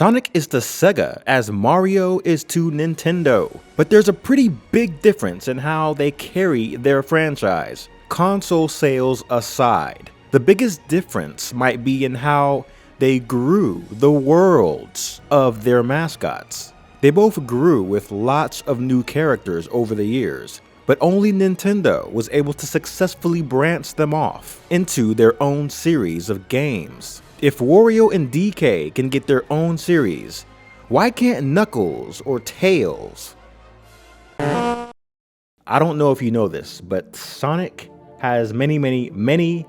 Sonic is to Sega as Mario is to Nintendo, but there's a pretty big difference in how they carry their franchise. Console sales aside, the biggest difference might be in how they grew the worlds of their mascots. They both grew with lots of new characters over the years, but only Nintendo was able to successfully branch them off into their own series of games. If Wario and DK can get their own series, why can't Knuckles or Tails? I don't know if you know this, but Sonic has many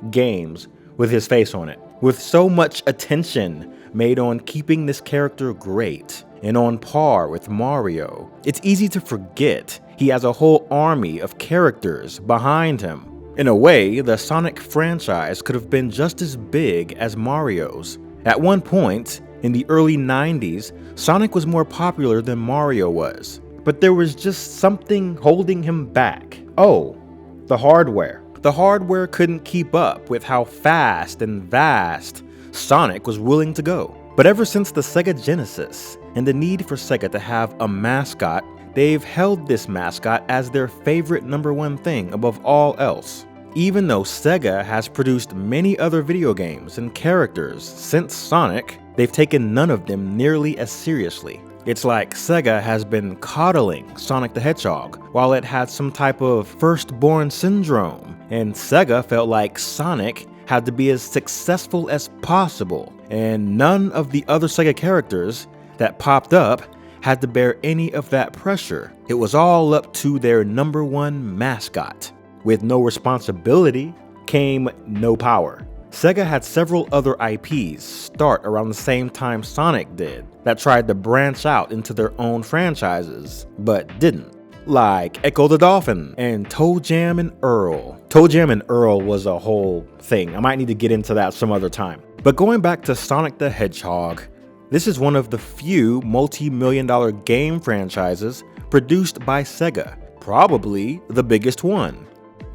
games with his face on it, with so much attention made on keeping this character great and on par with Mario. It's easy to forget he has a whole army of characters behind him. In a way, the Sonic franchise could have been just as big as Mario's. At one point, in the early 90s, Sonic was more popular than Mario was, but there was just something holding him back. Oh, the hardware. The hardware couldn't keep up with how fast and vast Sonic was willing to go. But ever since the Sega Genesis and the need for Sega to have a mascot, they've held this mascot as their favorite #1 thing above all else. Even though Sega has produced many other video games and characters since Sonic, they've taken none of them nearly as seriously. It's like Sega has been coddling Sonic the Hedgehog while it had some type of firstborn syndrome, and Sega felt like Sonic had to be as successful as possible, and none of the other Sega characters that popped up had to bear any of that pressure. It was all up to their #1 mascot. With no responsibility came no power. Sega had several other IPs start around the same time Sonic did that tried to branch out into their own franchises, but didn't. Like Echo the Dolphin and Toe Jam and Earl. Toe Jam and Earl was a whole thing. I might need to get into that some other time. But going back to Sonic the Hedgehog, this is one of the few multi-million-dollar game franchises produced by Sega, probably the biggest one.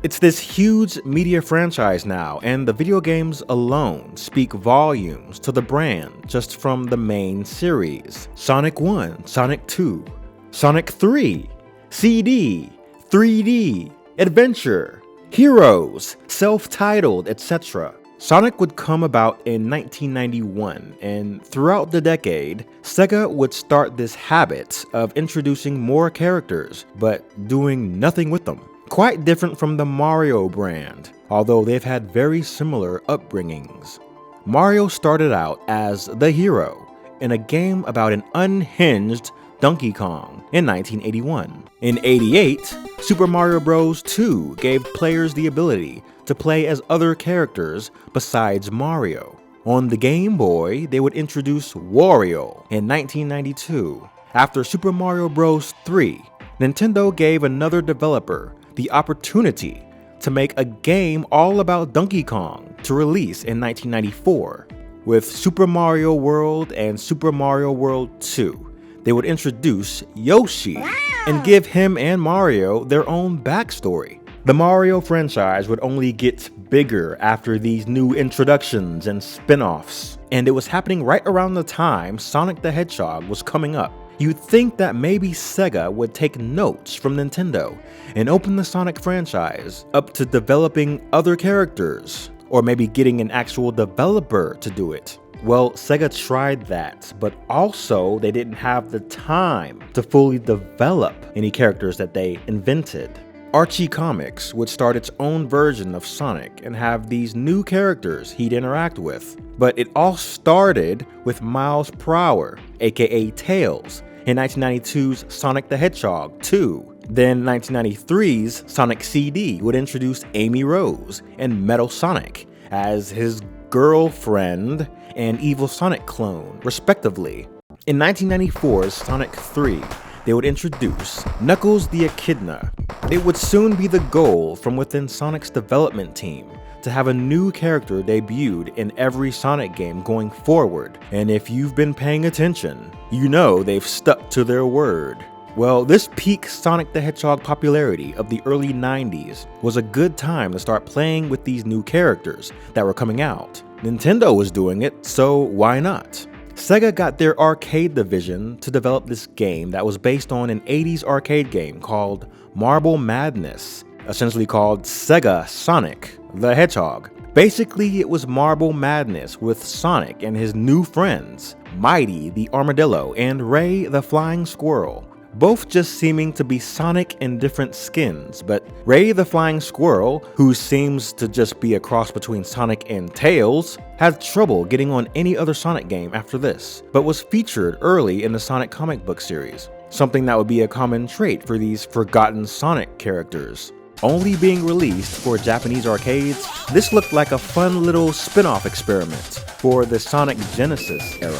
It's this huge media franchise now, and the video games alone speak volumes to the brand just from the main series. Sonic 1, Sonic 2, Sonic 3, CD, 3D, Adventure, Heroes, self-titled, etc. Sonic would come about in 1991, and throughout the decade, Sega would start this habit of introducing more characters, but doing nothing with them. Quite different from the Mario brand, although they've had very similar upbringings. Mario started out as the hero in a game about an unhinged Donkey Kong in 1981. In '88, Super Mario Bros. 2 gave players the ability to play as other characters besides Mario. On the Game Boy, they would introduce Wario in 1992. After Super Mario Bros. 3, Nintendo gave another developer the opportunity to make a game all about Donkey Kong to release in 1994. With Super Mario World and Super Mario World 2, they would introduce Yoshi and give him and Mario their own backstory. The Mario franchise would only get bigger after these new introductions and spin-offs, and it was happening right around the time Sonic the Hedgehog was coming up. You'd think that maybe Sega would take notes from Nintendo and open the Sonic franchise up to developing other characters, or maybe getting an actual developer to do it. Well, Sega tried that, but also they didn't have the time to fully develop any characters that they invented. Archie Comics would start its own version of Sonic and have these new characters he'd interact with. But it all started with Miles Prower, aka Tails, in 1992's Sonic the Hedgehog 2. Then 1993's Sonic CD would introduce Amy Rose and Metal Sonic as his girlfriend and Evil Sonic clone, respectively. In 1994's Sonic 3, they would introduce Knuckles the Echidna. It would soon be the goal from within Sonic's development team to have a new character debuted in every Sonic game going forward, and if you've been paying attention, you know they've stuck to their word. Well, this peak Sonic the Hedgehog popularity of the early 90s was a good time to start playing with these new characters that were coming out. Nintendo was doing it, so why not? Sega got their arcade division to develop this game that was based on an 80s arcade game called Marble Madness, essentially called Sega Sonic the Hedgehog. Basically, it was Marble Madness with Sonic and his new friends, Mighty the Armadillo and Ray the Flying Squirrel. Both just seeming to be Sonic in different skins, but Ray the Flying Squirrel, who seems to just be a cross between Sonic and Tails, had trouble getting on any other Sonic game after this, but was featured early in the Sonic comic book series, something that would be a common trait for these forgotten Sonic characters. Only being released for Japanese arcades, this looked like a fun little spin-off experiment for the Sonic Genesis era.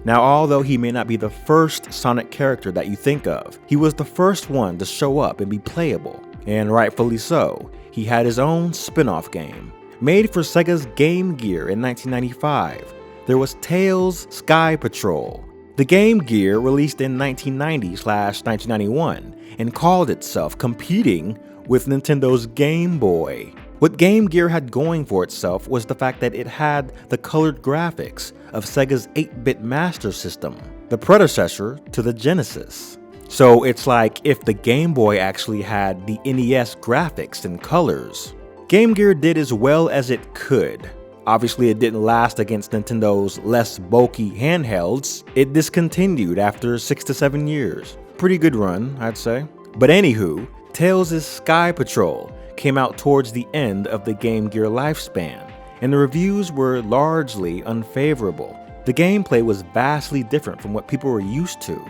Now, although he may not be the first Sonic character that you think of, he was the first one to show up and be playable, and rightfully so. He had his own spin-off game. Made for Sega's Game Gear in 1995, there was Tails Sky Patrol. The Game Gear released in 1990/1991 and called itself competing with Nintendo's Game Boy. What Game Gear had going for itself was the fact that it had the colored graphics of Sega's 8-bit Master System, the predecessor to the Genesis. So it's like if the Game Boy actually had the NES graphics and colors. Game Gear did as well as it could. Obviously, it didn't last against Nintendo's less bulky handhelds. It discontinued after 6 to 7 years. Pretty good run, I'd say. But anywho, Tails' Sky Patrol came out towards the end of the Game Gear lifespan, and the reviews were largely unfavorable. The gameplay was vastly different from what people were used to.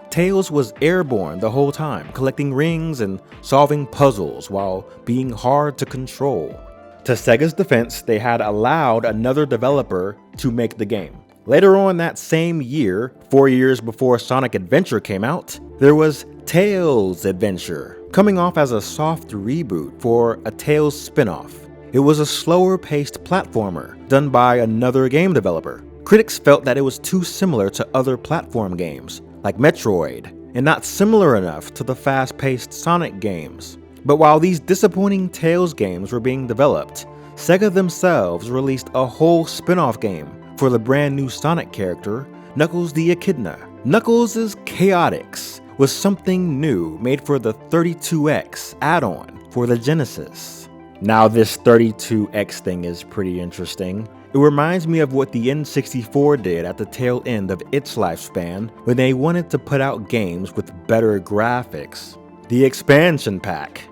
Tails was airborne the whole time, collecting rings and solving puzzles while being hard to control. To Sega's defense, they had allowed another developer to make the game. Later on that same year, 4 years before Sonic Adventure came out, there was Tails Adventure, coming off as a soft reboot for a Tails spin-off. It was a slower-paced platformer done by another game developer. Critics felt that it was too similar to other platform games, like Metroid, and not similar enough to the fast-paced Sonic games. But while these disappointing Tails games were being developed, Sega themselves released a whole spin-off game for the brand new Sonic character, Knuckles the Echidna. Knuckles' chaotix was something new made for the 32X add-on for the Genesis. Now this 32X thing is pretty interesting. It reminds me of what the N64 did at the tail end of its lifespan when they wanted to put out games with better graphics. The expansion pack.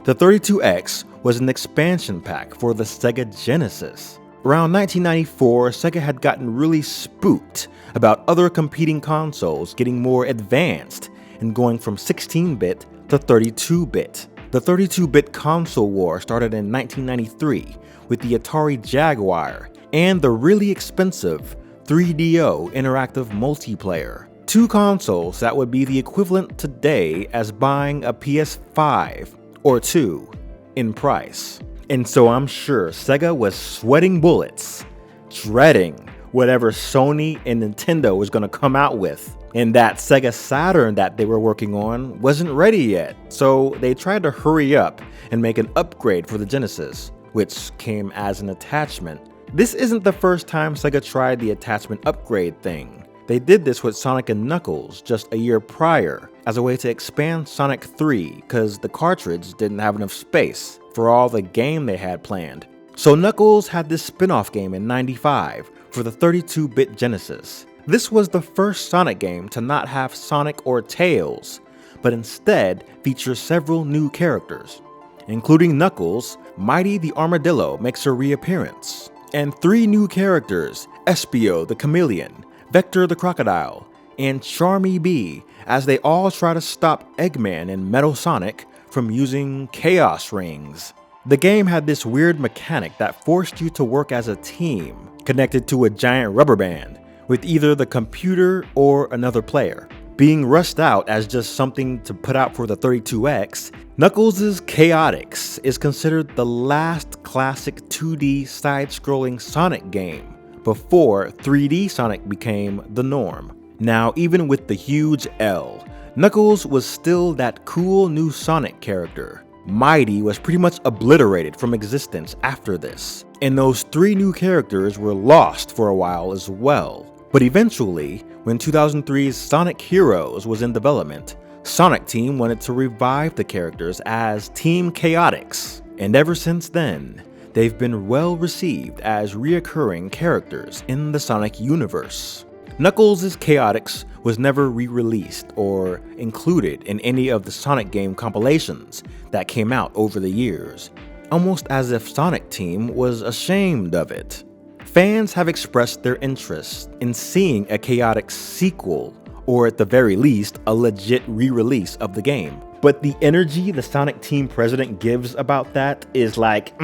The 32X was an expansion pack for the Sega Genesis. Around 1994, Sega had gotten really spooked about other competing consoles getting more advanced and going from 16-bit to 32-bit. The 32-bit console war started in 1993 with the Atari Jaguar and the really expensive 3DO interactive multiplayer. Two consoles that would be the equivalent today as buying a PS5 or two in price. And so I'm sure Sega was sweating bullets, dreading whatever Sony and Nintendo was going to come out with. And that Sega Saturn that they were working on wasn't ready yet, so they tried to hurry up and make an upgrade for the Genesis, which came as an attachment. This isn't the first time Sega tried the attachment upgrade thing. They did this with Sonic and Knuckles just a year prior as a way to expand Sonic 3 because the cartridge didn't have enough space for all the game they had planned. So Knuckles had this spin-off game in '95 for the 32-bit Genesis. This was the first Sonic game to not have Sonic or Tails, but instead feature several new characters. Including Knuckles, Mighty the Armadillo makes her reappearance, and 3 new characters, Espio the Chameleon, Vector the Crocodile, and Charmy Bee, as they all try to stop Eggman and Metal Sonic from using Chaos Rings. The game had this weird mechanic that forced you to work as a team, connected to a giant rubber band, with either the computer or another player. Being rushed out as just something to put out for the 32X, Knuckles' chaotix is considered the last classic 2D side-scrolling Sonic game, before 3D Sonic became the norm. Now, even with the huge L, Knuckles was still that cool new Sonic character. Mighty was pretty much obliterated from existence after this, and those 3 new characters were lost for a while as well. But eventually, when 2003's Sonic Heroes was in development, Sonic Team wanted to revive the characters as Team Chaotix, and ever since then, they've been well received as reoccurring characters in the Sonic universe. Knuckles' Chaotix was never re-released or included in any of the Sonic game compilations that came out over the years, almost as if Sonic Team was ashamed of it. Fans have expressed their interest in seeing a Chaotix sequel, or at the very least, a legit re-release of the game. But the energy the Sonic Team president gives about that is like,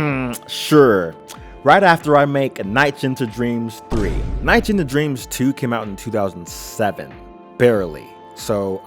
sure. Right after I make Nights into Dreams 3. Nights into Dreams 2 came out in 2007. Barely. So,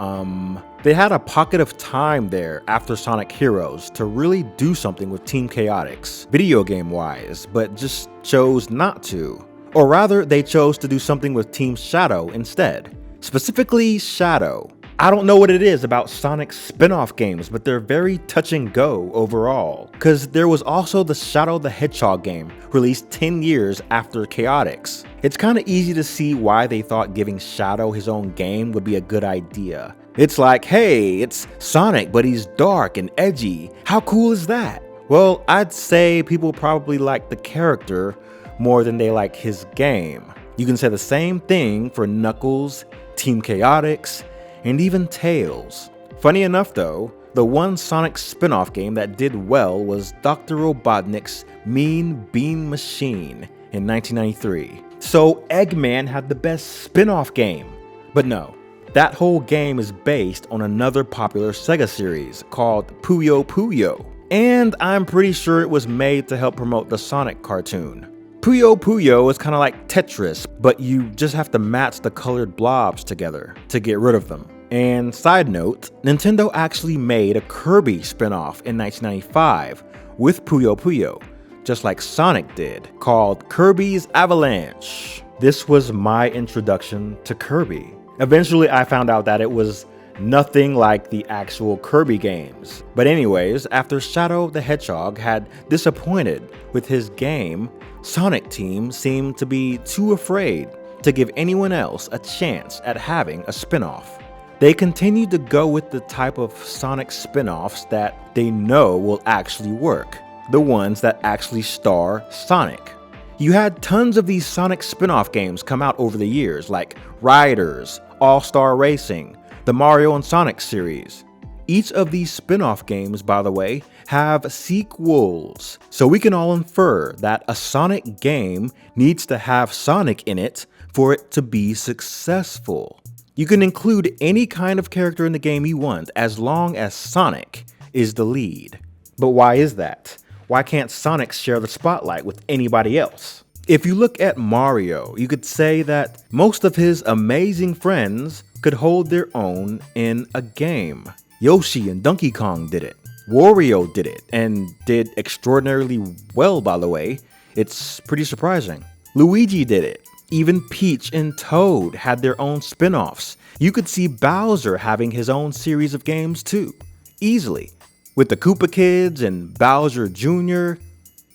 they had a pocket of time there after Sonic Heroes to really do something with Team Chaotix, video game wise, but just chose not to. Or rather, they chose to do something with Team Shadow instead. Specifically, Shadow. I don't know what it is about Sonic's spin-off games, but they're very touch and go overall. Cause there was also the Shadow the Hedgehog game, released 10 years after Chaotix. It's kinda easy to see why they thought giving Shadow his own game would be a good idea. It's like, hey, it's Sonic, but he's dark and edgy. How cool is that? Well, I'd say people probably like the character more than they like his game. You can say the same thing for Knuckles, Team Chaotix, and even Tails. Funny enough though, the one Sonic spin-off game that did well was Dr. Robotnik's Mean Bean Machine in 1993. So Eggman had the best spin-off game. But no, that whole game is based on another popular Sega series called Puyo Puyo. And I'm pretty sure it was made to help promote the Sonic cartoon. Puyo Puyo is kind of like Tetris, but you just have to match the colored blobs together to get rid of them. And side note, Nintendo actually made a Kirby spin-off in 1995 with Puyo Puyo, just like Sonic did, called Kirby's Avalanche. This was my introduction to Kirby. Eventually I found out that it was nothing like the actual Kirby games. But anyways, after Shadow the Hedgehog had disappointed with his game, Sonic Team seemed to be too afraid to give anyone else a chance at having a spin-off. They continued to go with the type of Sonic spin-offs that they know will actually work, the ones that actually star Sonic. You had tons of these Sonic spin-off games come out over the years, like Riders, All-Star Racing, the Mario and Sonic series. Each of these spin-off games, by the way, have sequels, so we can all infer that a Sonic game needs to have Sonic in it for it to be successful. You can include any kind of character in the game you want as long as Sonic is the lead. But why is that? Why can't Sonic share the spotlight with anybody else? If you look at Mario, you could say that most of his amazing friends could hold their own in a game. Yoshi and Donkey Kong did it. Wario did it, and did extraordinarily well, by the way. It's pretty surprising. Luigi did it. Even Peach and Toad had their own spin-offs. You could see Bowser having his own series of games too. Easily. With the Koopa Kids and Bowser Jr.,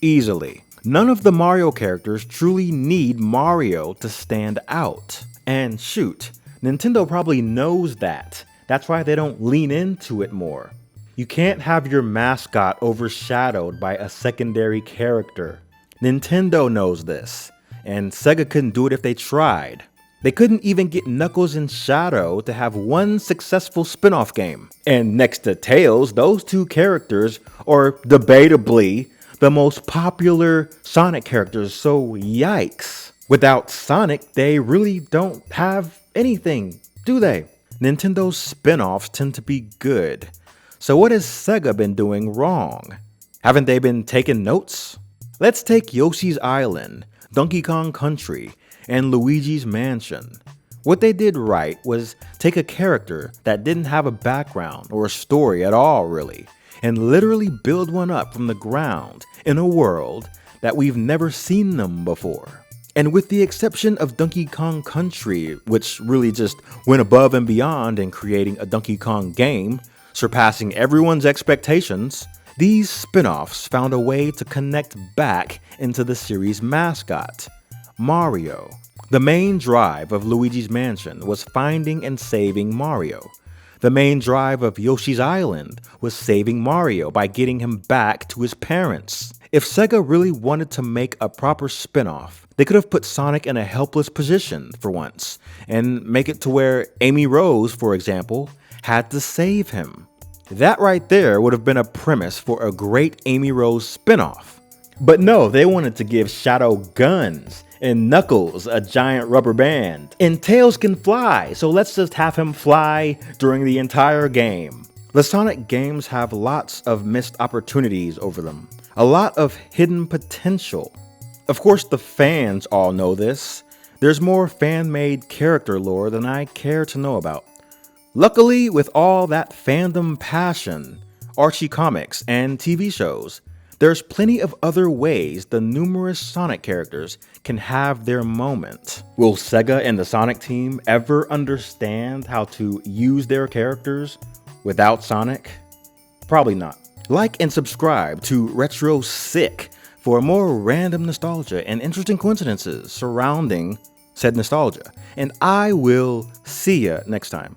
easily. None of the Mario characters truly need Mario to stand out. And shoot, Nintendo probably knows that. That's why they don't lean into it more. You can't have your mascot overshadowed by a secondary character. Nintendo knows this, and Sega couldn't do it if they tried. They couldn't even get Knuckles and Shadow to have one successful spin-off game. And next to Tails, those two characters are debatably the most popular Sonic characters, so yikes. Without Sonic, they really don't have anything, do they? Nintendo's spin-offs tend to be good. So what has Sega been doing wrong? Haven't they been taking notes? Let's take Yoshi's Island, Donkey Kong Country, and Luigi's Mansion. What they did right was take a character that didn't have a background or a story at all really, and literally build one up from the ground in a world that we've never seen them before. And with the exception of Donkey Kong Country, which really just went above and beyond in creating a Donkey Kong game, surpassing everyone's expectations, these spin-offs found a way to connect back into the series' mascot, Mario. The main drive of Luigi's Mansion was finding and saving Mario. The main drive of Yoshi's Island was saving Mario by getting him back to his parents. If Sega really wanted to make a proper spin-off, they could have put Sonic in a helpless position for once, and make it to where Amy Rose, for example, had to save him. That right there would have been a premise for a great Amy Rose spin-off. But no, they wanted to give Shadow guns, and Knuckles a giant rubber band, and Tails can fly, so let's just have him fly during the entire game. The Sonic games have lots of missed opportunities over them, a lot of hidden potential. Of course, the fans all know this. There's more fan-made character lore than I care to know about. Luckily, with all that fandom passion, Archie comics, and TV shows, there's plenty of other ways the numerous Sonic characters can have their moment. Will Sega and the Sonic team ever understand how to use their characters without Sonic? Probably not. Like and subscribe to Retro Sick for more random nostalgia and interesting coincidences surrounding said nostalgia. And I will see ya next time.